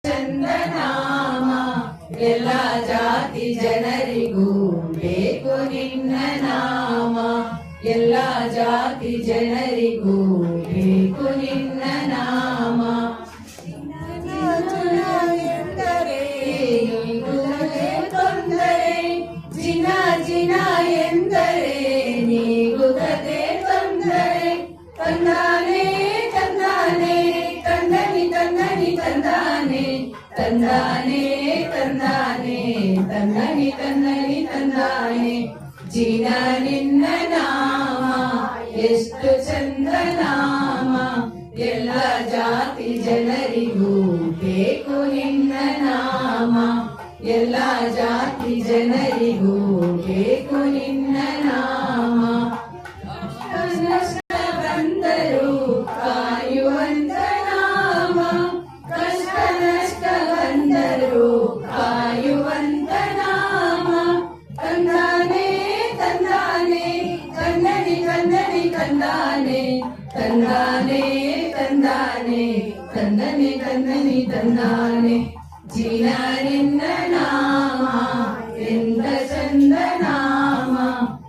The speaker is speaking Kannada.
ಚಂದನಾಮ ಎಲ್ಲ ಜಾತಿ ಜನರಿಗೂ ಬೇಕು ನಿನ್ನ ನಾಮ ಎಲ್ಲ ಜಾತಿ ಜನರಿಗೂ ಬೇಕು ನಿನ್ನ ನಾಮ ಎಂದರೆ ನೀಗುವುದೇ ತೊಂದರೆ ಜಿನ ಜಿನ ಎಂದರೆ ನೀಗುವುದೇ ತೊಂದರೆ ತಂದಾನೆ ತಂದಾನೆ ತಂದನಿ ತಂದನಿ ತಂದಾನೆ ತಂದಾನೆ ತಂದಾನೆ ತಂದನಿ ತಂದನಿ ತಂದಾನೆ ಜಿನ ನಿನ್ನ ನಾಮ ಎಷ್ಟು ಚಂದ ನಾಮ ಎಲ್ಲ ಜಾತಿ ಜನರಿಗೂ ಬೇಕು ನಿನ್ನ ನಾಮ ಎಲ್ಲ ಜಾತಿ ಜನರಿಗೂ ಬೇಕು ನಿನ್ನ ನಾಮ ಕಷ್ಟ ಬಂದರು ಕಾಯುವಂತ ನಾಮ ಕಷ್ಟ ನಷ್ಟ ಬಂದರು ಕಾಯುವಂತ ನಾಮ ತಂದಾನೆ ತಂದಾನೆ ಕನ್ನಡಿ ಕನ್ನಡಿ ತಂದಾನೆ ತಂದಾನೆ ತಂದಾನೆ ತಂದನೆ ತಂದನಿ ತಂದಾನೆ ಜೀನ ನಿನ್ನ